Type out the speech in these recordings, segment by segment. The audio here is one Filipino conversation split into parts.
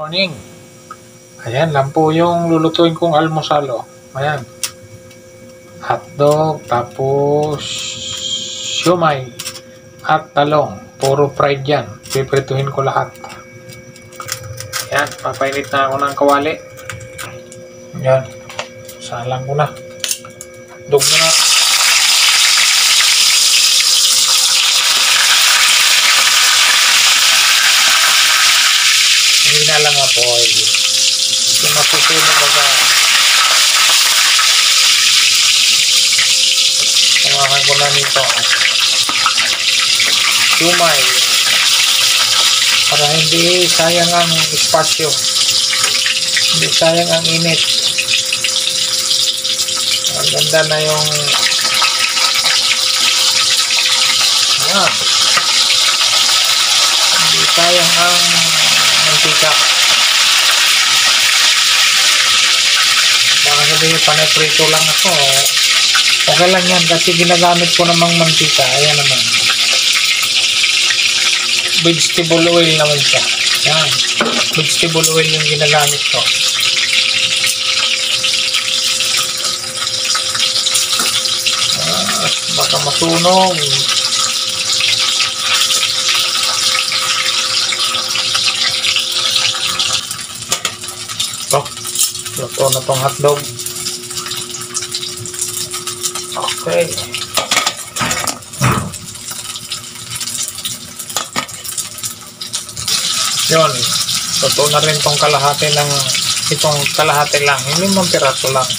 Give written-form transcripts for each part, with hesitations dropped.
morning. Ayan lang po yung lulutuin kong almusal. Ayan. Hotdog, tapos siomay at talong. Puro fried yan. Piprituhin ko lahat. Ayan, papainit na ako ng kawali. Ayan. Salang ko na. Hotdog na. Hindi na lang ako yung masusunod baga samahan ko na nito siomay para hindi sayang ang espasyo, hindi sayang ang init. Ang ganda na yung hindi sayang ang mantika. Baka sabihin panaprito lang ako, okay lang yan kasi ginagamit ko namang mantika. Ayan naman, vegetable oil naman siya. Yan, vegetable oil yung ginagamit ko. Baka masunog. Luto na tong hotdog. Okay. Yun. Luto na rin tong kalahati ng itong kalahati lang. Hindi man piraso lang.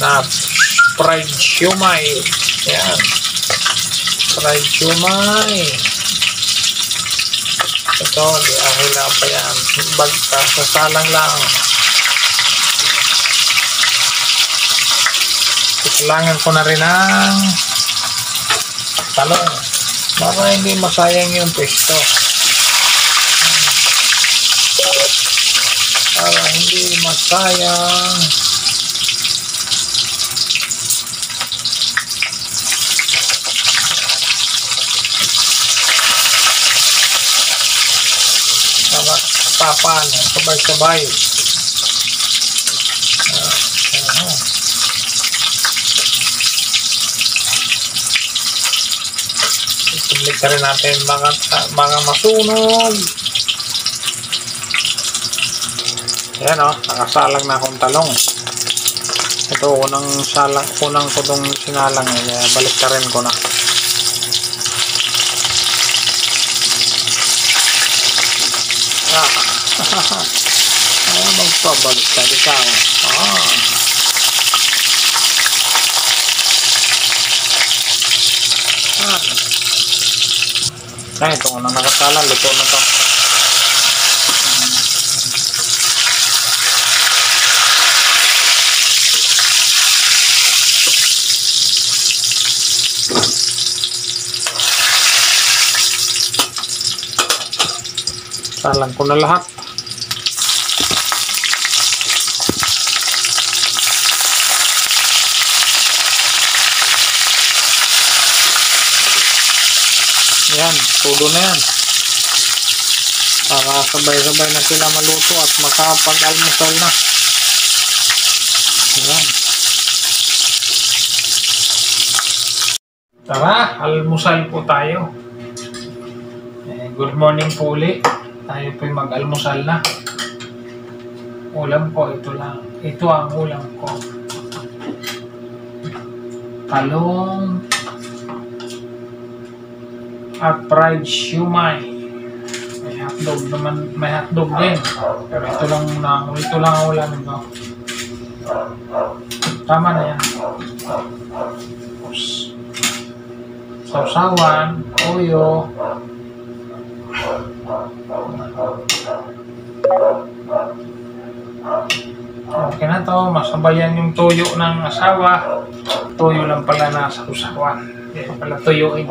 Na fried siomay. Ayan. Fried siomay. Ito, diahila pa yan. Bagka, sasalang lang. Kailangan ko na rin ang talong para hindi masayang yung pesto, para hindi masayang. Para papan, sabay-sabay. Public rin natin mga masunog. Ayan nakasalang na akong talong. Ito unang ko itong sinalang balik ka rin ko na. Magpabalik ka ikaw. Ito unang nakasalang, luto na to. Salang ko na lahat. Yan, todo na yan. Para sabay-sabay na sila maluto at makapag-almusal na. Yan. Tara, almusal po tayo. Good morning po ulit. Tayo po'y mag-almusal na. Ulam ko, ito lang. Ito ang ulam ko. Talong at fried siomay. May hotdog naman, may hotdog din. Pero ito lang ang ulam ko. Tama na yan. Tapos sausawan, toyo. Okay na to, masabayan yung toyo ng asawa. Toyo lang pala na sausawan. Hindi pala tuyuin.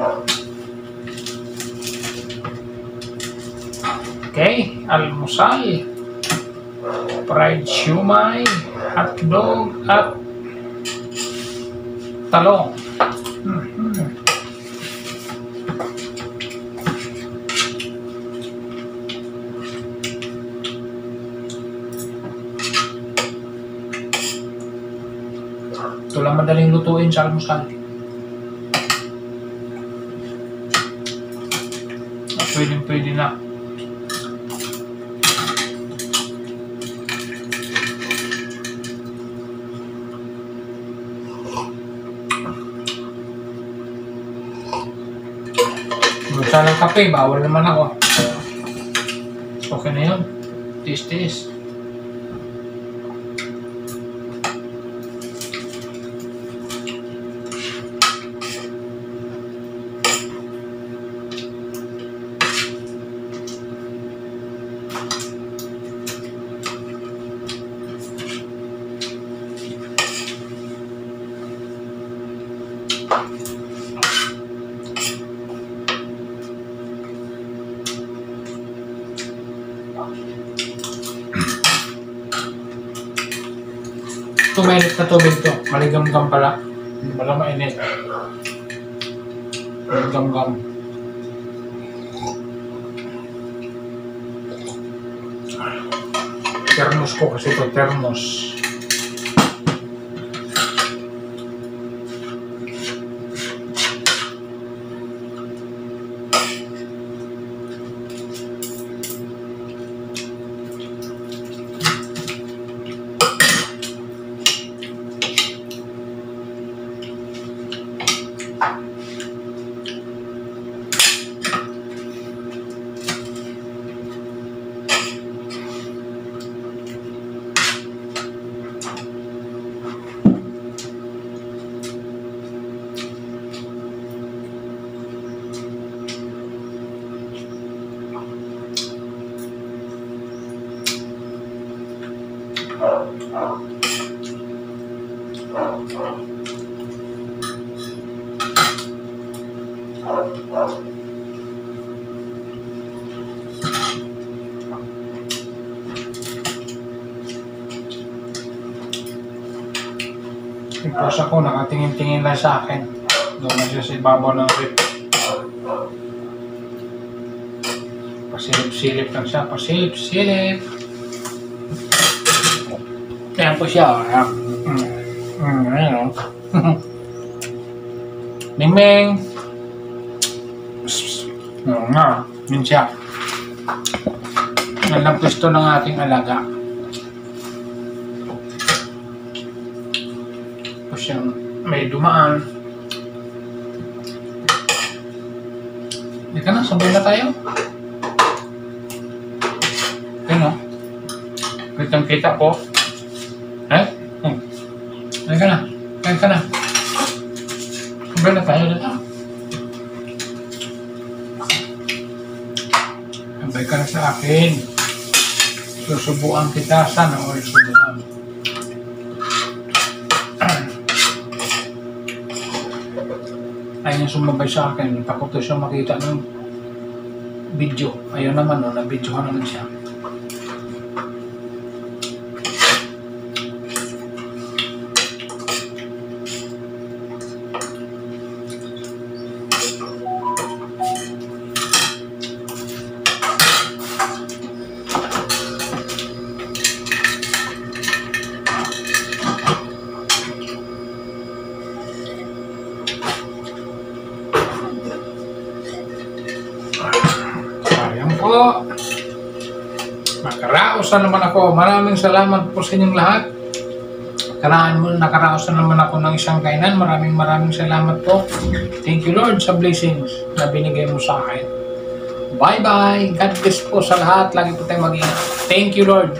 Okay, almusal, fried siomay, hotdog at talong. Ito lang madaling lutuin sa almusal. Pwede na. Gusto ng kape, bawal naman ako. Okay na yun. Tiis-tiis. Tumilit na tubig to. Maligam-gam pala. Hindi pala mainit. Maligam-gam. Thermos ko kasi ito. Thermos. Yung pusa ko nakatingin-tingin lang sa akin. Doon na siya sa ibabaw ng rip. Pasilip-silip lang siya. Pasilip-silip. Ayan po siya. Ayan o. Ming-ming. Oo nga. Yun siya. Yan lang pwesto ng ating alaga. Tapos yung may dumaan. Hindi ka na, sabay na tayo. Yan o. Kitang-kita po. Ay ka na. Ay ka na. Sabay na tayo dito. Sabay ka na sa akin. Susubuan kita. Sana all subuan. Ayaw sumabay sa akin. Takot to siya makita ng video. Ayaw naman no. Nabidyohan naman siya. Po. Nakaraos na naman ako. Maraming salamat po sa inyong lahat. Nakaraos na naman ako ng isang kainan. Maraming salamat po. Thank you Lord sa blessings na binigay mo sa akin. Bye bye. God bless po sa lahat. Lagi po tayong mag-ingat. Thank you Lord.